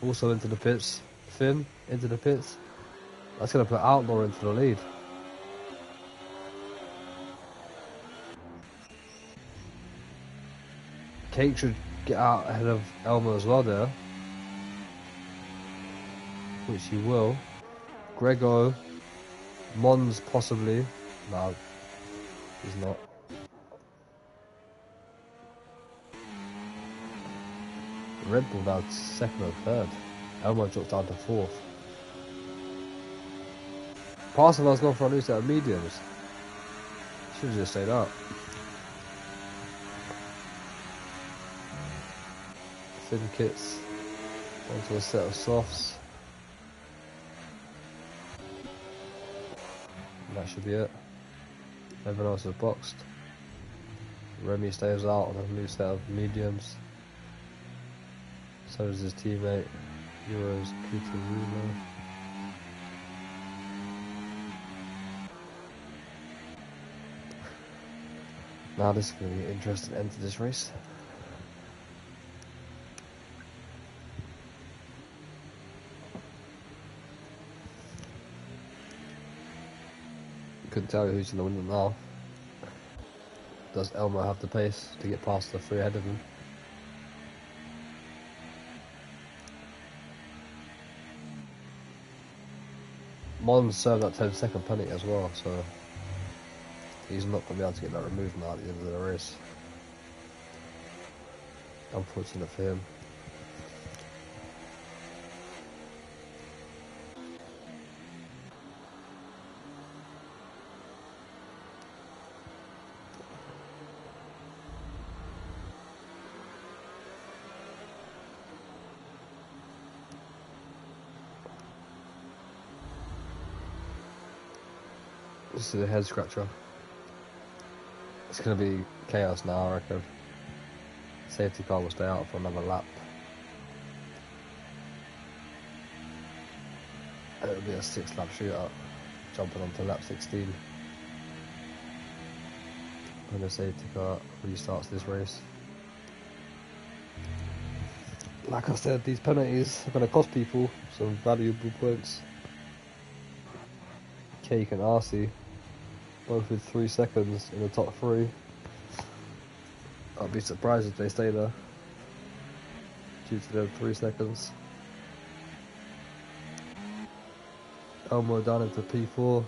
Also into the pits. Finn into the pits. That's going to put Outlaw into the lead. Kate should get out ahead of Elmo as well there. Which he will. Grego. Mons possibly. No, he's not. Red Bull down second or third. Elmo drops down to fourth. Parsifal's gone for a new set of mediums. Should have just stayed up. Thin kits onto a set of softs. And that should be it. Everyone else is boxed. Remy stays out on a new set of mediums. So does his teammate, Euros Kutaruma. Now this is going to be an interesting end to this race. Couldn't tell you who's going to win it now. Does Elmo have the pace to get past the three ahead of him? Mons served that 10-second penalty as well, so he's not going to be able to get that removed now at the end of the race. Unfortunate for him. This is a head scratcher. It's going to be chaos now, I reckon. Safety car will stay out for another lap. And it'll be a 6-lap shootout, jumping onto lap 16. When the safety car restarts this race. Like I said, these penalties are going to cost people some valuable points. Cake and RC, both with 3 seconds in the top 3. I'd be surprised if they stay there due to their 3 seconds. Elmo down into P4.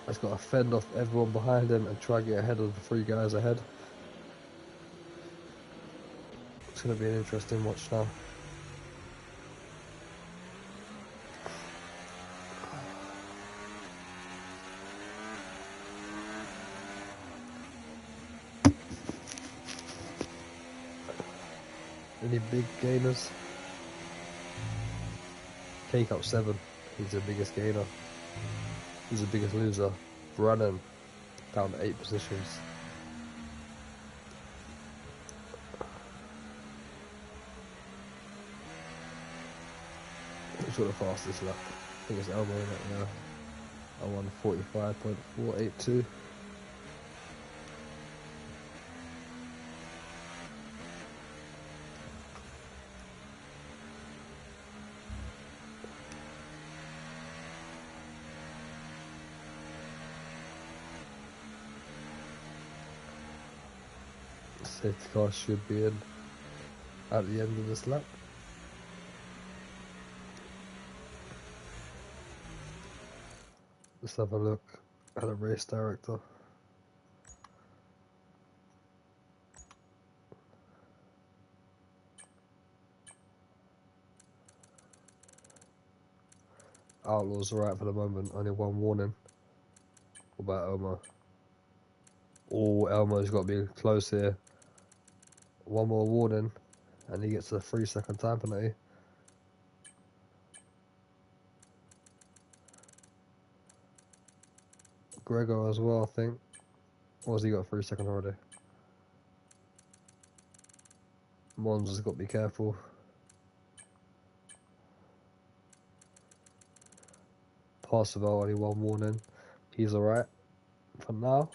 He's got to fend off everyone behind him and try and get ahead of the 3 guys ahead. It's going to be an interesting watch now. Any big gainers? Cake up 7. He's the biggest gainer. Who's the biggest loser? Brennan down to 8 positions. Who's got the fastest lap? I think it's Elmo in it now. I won 45.482. Safety car should be in at the end of this lap. Let's have a look at the race director. Outlaw's alright for the moment, only one warning. What about Elmo? Oh, Elmo's got to be close here. One more warning, and he gets a 3-second time penalty. Gregor as well, I think. Or has he got 3 seconds already? Mons has got to be careful. Parseval, only one warning. He's alright for now.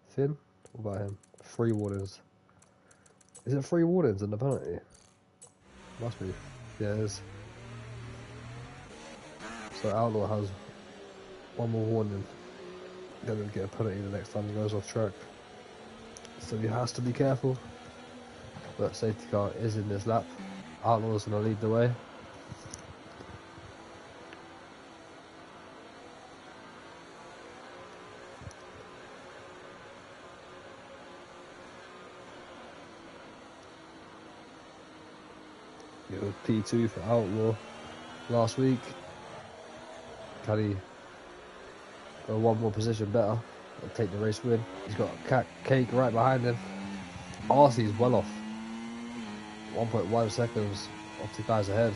Finn, what about him? 3 warnings. Is it 3 warnings in the penalty? Must be. Yeah, it is. So Outlaw has one more warning. Gonna get a penalty the next time he goes off track. So he has to be careful. But safety car is in this lap. Outlaw's gonna lead the way. It was P2 for Outlaw last week. Can he go one more position better and take the race win? He's got a cake right behind him. RC's well off. 1.1 seconds off the guys ahead.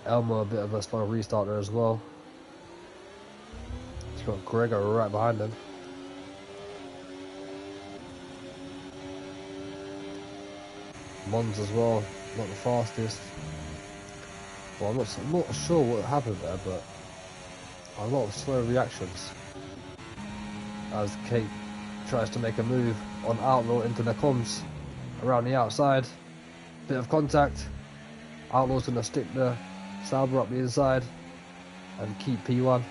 Elmo a bit of a slow restart there as well. He's got Gregor right behind him. Mons as well, not the fastest. Well, I'm not sure what happened there, but a lot of slow reactions as Kate tries to make a move on Outlaw into the comms around the outside. Bit of contact. Outlaw's gonna stick the Sauber up the inside and keep P1.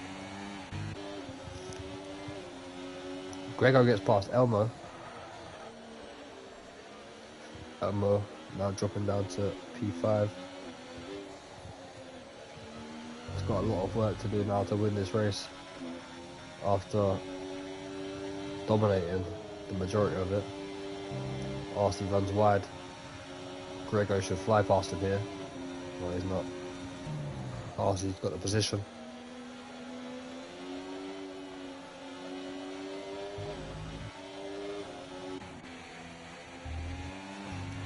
Gregor gets past Elmo. Elmo now dropping down to P5. He's got a lot of work to do now to win this race after dominating the majority of it. RC runs wide. Gregor should fly past him here. No, he's not. RC's got the position.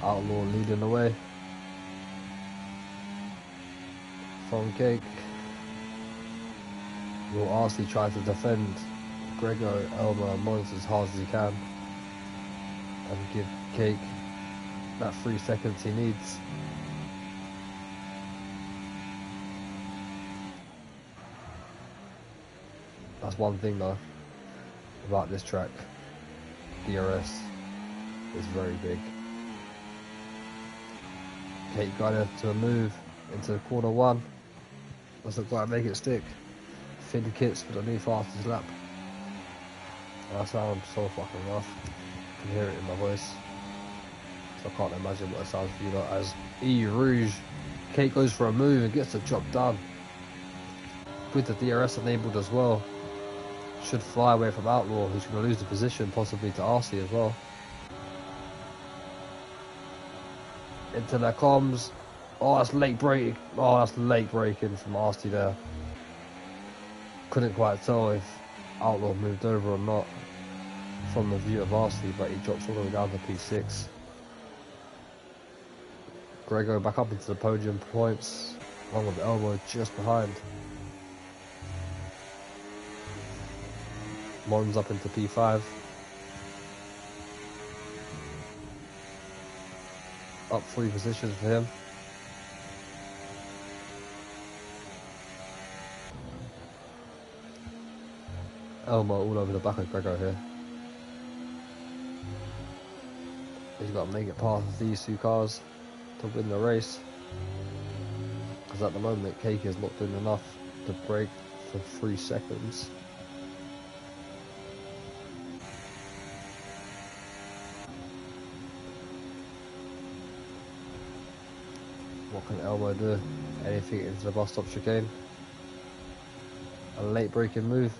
Outlaw leading the way from Cake. Will RC try to defend Gregor, Elmo and Mons as hard as he can and give Cake that 3 seconds he needs. That's one thing though about this track. DRS is very big. Kate got her to a move into corner 1. Doesn't quite make it stick. Finn kits for the new fastest lap. That sounds so fucking rough. You can hear it in my voice. So I can't imagine what it sounds for you lot as E Rouge. Kate goes for a move and gets the job done. With the DRS enabled as well. Should fly away from Outlaw, who's going to lose the position, possibly to RC as well. Into their comms. Oh, that's late braking. Oh, that's late braking from RC there. Couldn't quite tell if Outlaw moved over or not from the view of RC, but he drops all the way down to P6. Gregor back up into the podium points, along with Elmo just behind. Mons up into P5. Up 3 positions for him. Elmo all over the back of Gregor here. He's got to make it past these 2 cars to win the race. Because at the moment, Cake is not doing enough to brake for 3 seconds. What can Elmo do? Anything into the bus stop chicane. A late braking move.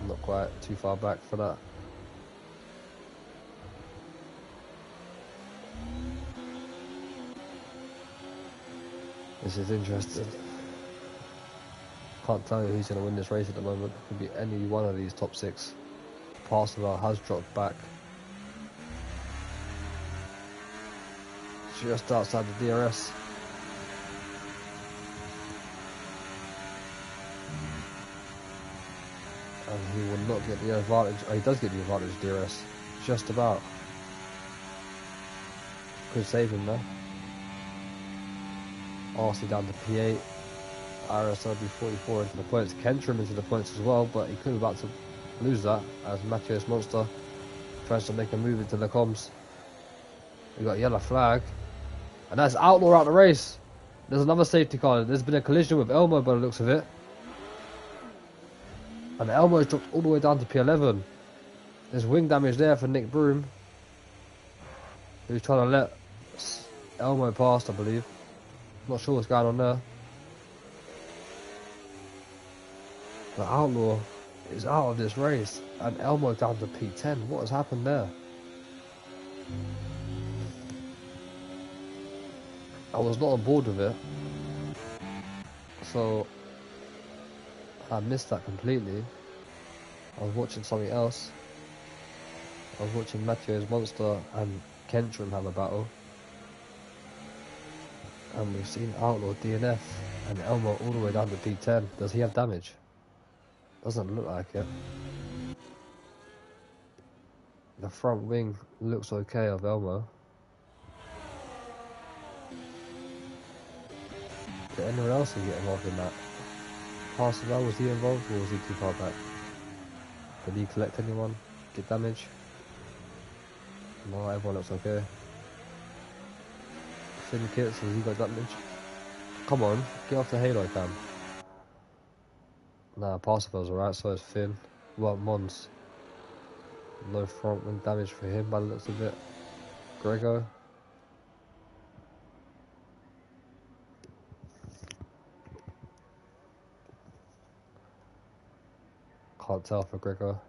Not quite too far back for that. This is interesting. Can't tell you who's going to win this race at the moment. It could be any one of these top 6. Parseval has dropped back. Just outside the DRS. And he will not get the advantage. Oh, he does get the advantage DRS. Just about. Could save him there. RC down to P8. IRS will be 44 into the points. Kentrim into the points as well, but he could be about to lose that as Matthias Monster tries to make a move into the comms. We got a yellow flag. And that's Outlaw out the race. There's another safety car. There's been a collision with Elmo by the looks of it. And Elmo's dropped all the way down to P11. There's wing damage there for Nick Broom, who's trying to let Elmo past, I believe. Not sure what's going on there. But Outlaw is out of this race. And Elmo down to P10. What has happened there? I was not on board with it. So I missed that completely. I was watching something else. I was watching Matthias Monster and Kentrim have a battle. And we've seen Outlaw DNF and Elmo all the way down to P10. Does he have damage? Doesn't look like it. The front wing looks okay of Elmo. Did anyone else get involved in that? Parseval, was he involved or was he too far back? Did he collect anyone? Get damage? No, everyone looks okay. Finn Kits, has he got damage? Come on, get off the halo cam. Nah, Parseval's alright, so is Finn. Well, Mons. No front wing damage for him by the looks of it. Grego. Can't tell for Grego.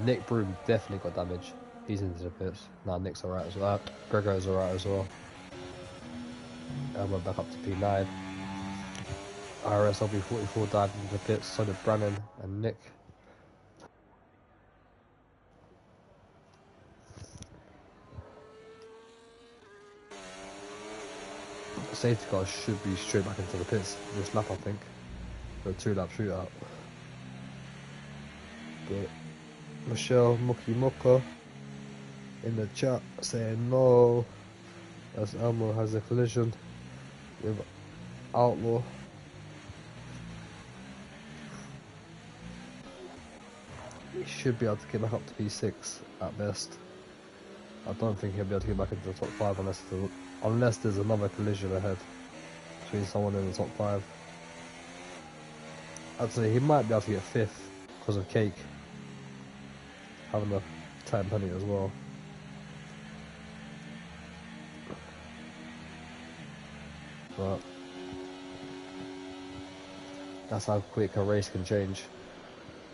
Nick Broom definitely got damage. He's into the pits. Nah, Nick's alright as well. Grego's alright as well. Elmo back up to P9. IRS LB44 dived into the pits. So did Brannon and Nick. Safety car should be straight back into the pits this lap, I think. For a 2-lap shootout. But Michelle Muki Muka in the chat saying no, as Elmo has a collision with Outlaw. He should be able to get back up to P6 at best. I don't think he'll be able to get back into the top 5 unless there's another collision ahead between someone in the top 5. I'd say he might be able to get 5th because of Cake having a 10 penny as well. But that's how quick a race can change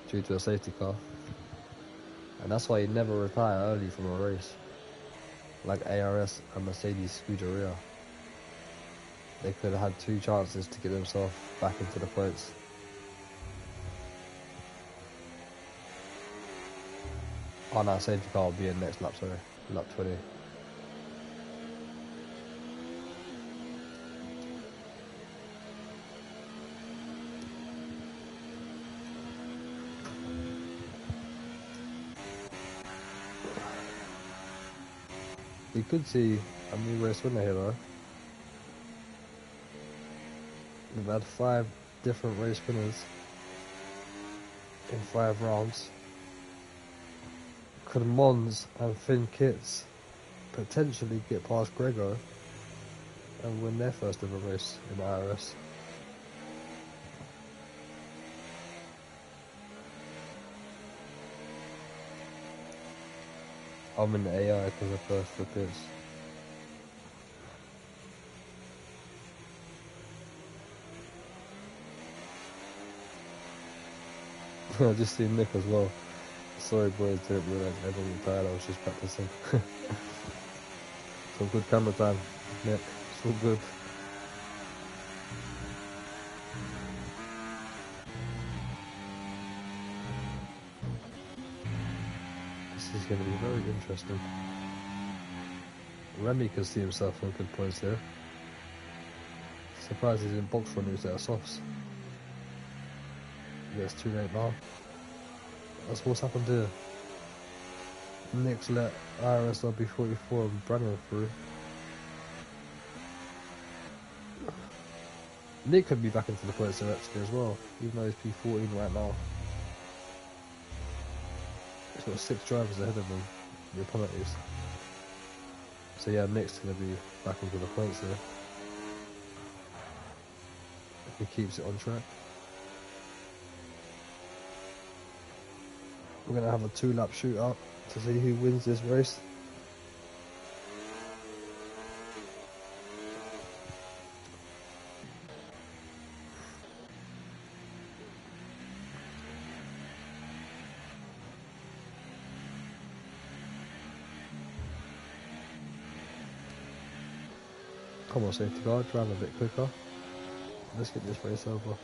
due to a safety car. And that's why you never retire early from a race. Like ARS and Mercedes Scuderia. They could have had 2 chances to get themselves back into the points. Oh no, safety car will be in next lap, sorry. Lap 20. We could see a new race winner here though. We've had 5 different race winners in 5 rounds. Could Mons and Finn Kits potentially get past Grego and win their first ever race in the IRS? I'm in the AI because I first for this. I just seen Nick as well. Sorry boys, didn't realise everyone was tired, I was just practicing. Some good camera time, Nick, it's all good. is going to be very interesting. Remy can see himself on good points here. Surprised he's in box run, he was at softs. Yeah, it's too late now. That's what's happened here. Nick's let IRS LB44 and Brennan through. Nick could be back into the points there actually as well, even though he's P14 right now. He's got 6 drivers ahead of him, the opponent is. So yeah, Nick's going to be back into the points there. If he keeps it on track. We're going to have a 2-lap shootout to see who wins this race. Come on, safety car, drive a bit quicker. Let's get this race over.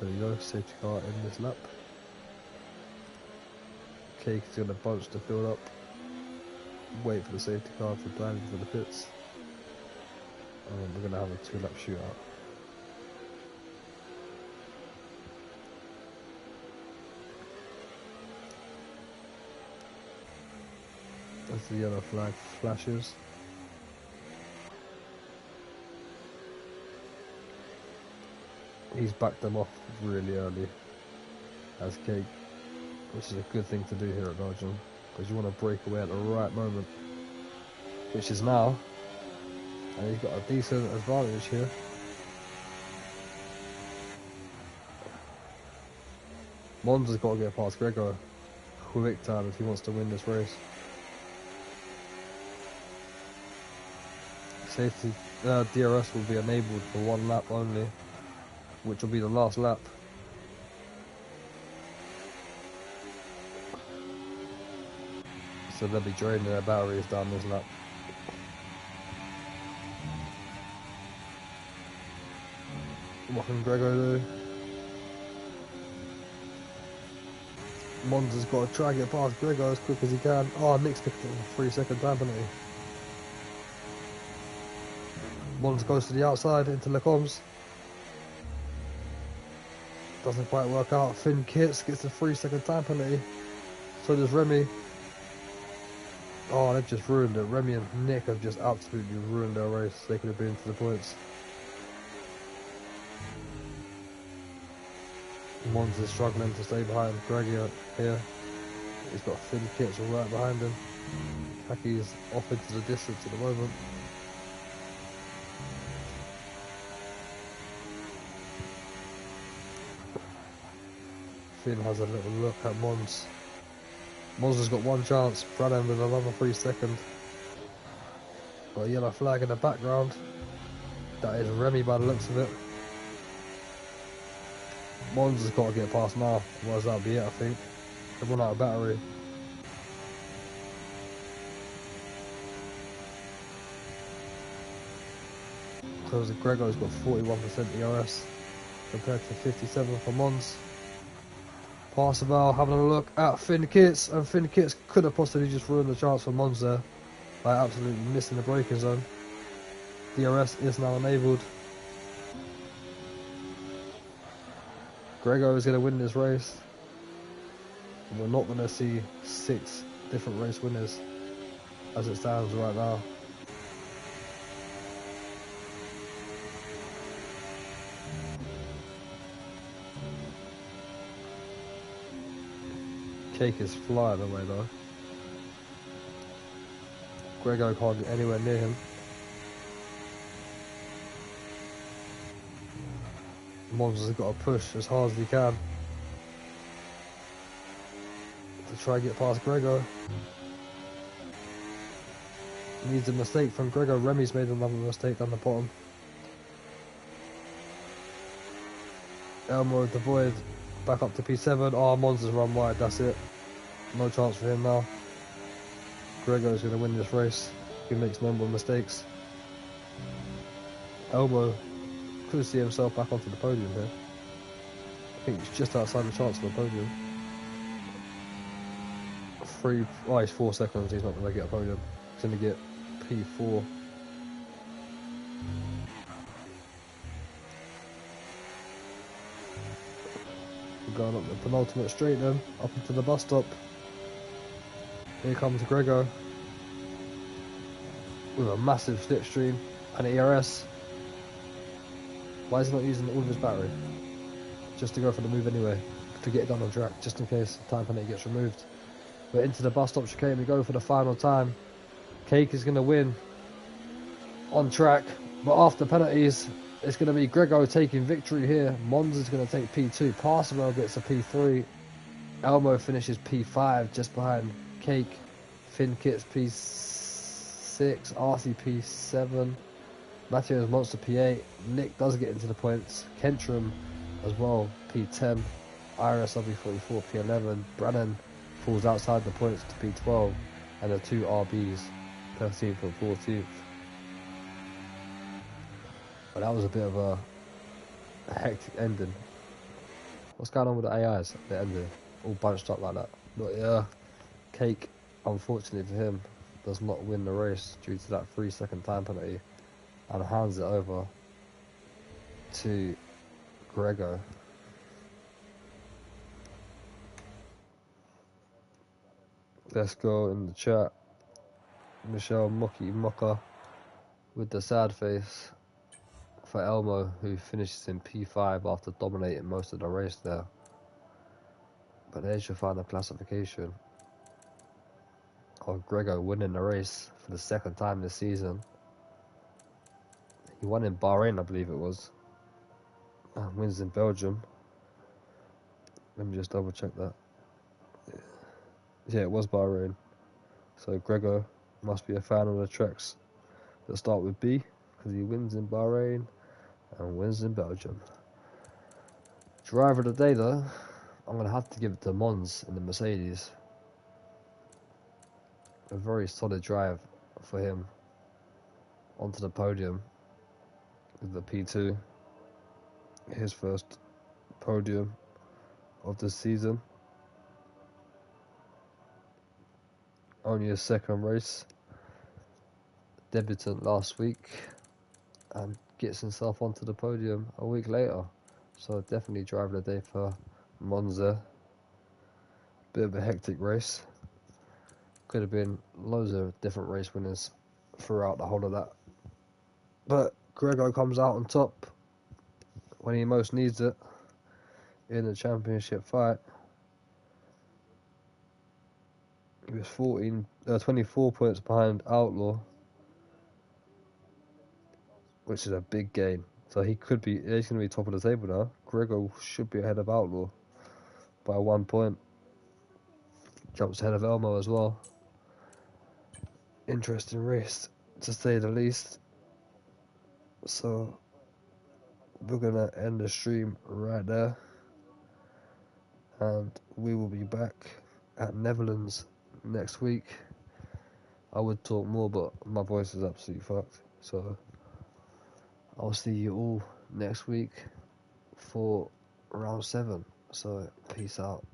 There you go, safety car in this lap. Cake is going to bunch the field up. Wait for the safety car to blind into the pits. And we're going to have a 2-lap shootout. As the yellow flag flashes. He's backed them off really early as Cake, which is a good thing to do here at Belgium, because you want to break away at the right moment, which is now, and he's got a decent advantage here. Monza's got to get past Gregor quick time if he wants to win this race. Safety DRS will be enabled for 1 lap only, which will be the last lap. So they'll be draining their batteries down this lap. What can Gregor do? Monza's got to try and get past Gregor as quick as he can. Oh, Nick's picked up a 3-second time penalty. Monza goes to the outside into the comms. Doesn't quite work out. Finn Kitts gets a 3-second time penalty. So does Remy. Oh, they've just ruined it. Remy and Nick have just absolutely ruined their race. They could have been to the points. Monza's struggling to stay behind Gregor here. He's got Finn Kitts right behind him. Kaki's off into the distance at the moment. Finn has a little look at Mons. Monza's got 1 chance. Brannan with another 3 seconds. Got a yellow flag in the background. That is Remy by the looks of it. Monza's got to get past now. Otherwise that'll be it, I think. They've run out of battery. Because Gregor's got 41% ERS compared to 57 for Mons. Parseval having a look at Finn Kitts, and Finn Kitts could have possibly just ruined the chance for Mons there by absolutely missing the braking zone. DRS is now enabled. Gregor is going to win this race. And we're not going to see 6 different race winners as it stands right now. Cake is flying away though. Gregor can't get anywhere near him. Monza's got to push as hard as he can to try and get past Gregor. Needs a mistake from Gregor. Remy's made another mistake down the bottom. Elmo with the void back up to P7. Oh, Monza's run wide, that's it. No chance for him now. Grego's going to win this race. He makes no more mistakes. Elmo could see himself back onto the podium here. I think he's just outside the chance for the podium. He's 4 seconds. He's not going to get a podium. He's going to get P4. We're going up the penultimate straight then, up into the bus stop. Here comes Grego with a massive slipstream and an ERS. Why is he not using all of his battery? Just to go for the move anyway, to get it done on track, just in case time penalty gets removed. We're into the bus stop chicane, we go for the final time. Cake is going to win on track, but after penalties, it's going to be Grego taking victory here. Mons is going to take P2, Parsimel gets a P3, Elmo finishes P5 just behind Cake, Finn Kitts P6, RC P7, Matthew's Monster P8, Nick does get into the points, Kentrum as well P10, IRS W44 P11, Brannan falls outside the points to P12, and the 2 RBs 13th and 14th. But that was a bit of a hectic ending. What's going on with the AIs at the end? All bunched up like that. But yeah, Cake, unfortunately for him, does not win the race due to that 3-second time penalty and hands it over to Grego. Let's go in the chat. Michelle Mucky Mucker with the sad face for Elmo, who finishes in P5 after dominating most of the race there. But there's your final classification of Grego winning the race for the 2nd time this season. He won in Bahrain, I believe it was, and wins in Belgium. Let me just double check that. Yeah, it was Bahrain. So Grego must be a fan of the tracks that start with B, because he wins in Bahrain and wins in Belgium. Driver of the day though, I'm going to have to give it to Mons in the Mercedes. A very solid drive for him onto the podium with the P2. His first podium of the season. Only his 2nd race. Debutant last week and gets himself onto the podium a week later. So definitely driver of the day for Monza. Bit of a hectic race. Could have been loads of different race winners throughout the whole of that. But Grego comes out on top when he most needs it in the championship fight. He was 24 points behind Outlaw, which is a big gain. So he's going to be top of the table now. Grego should be ahead of Outlaw by 1 point. Jumps ahead of Elmo as well. Interesting race, to say the least. So we're going to end the stream right there. And we will be back at Netherlands next week. I would talk more, but my voice is absolutely fucked. So I'll see you all next week for round 7. So peace out.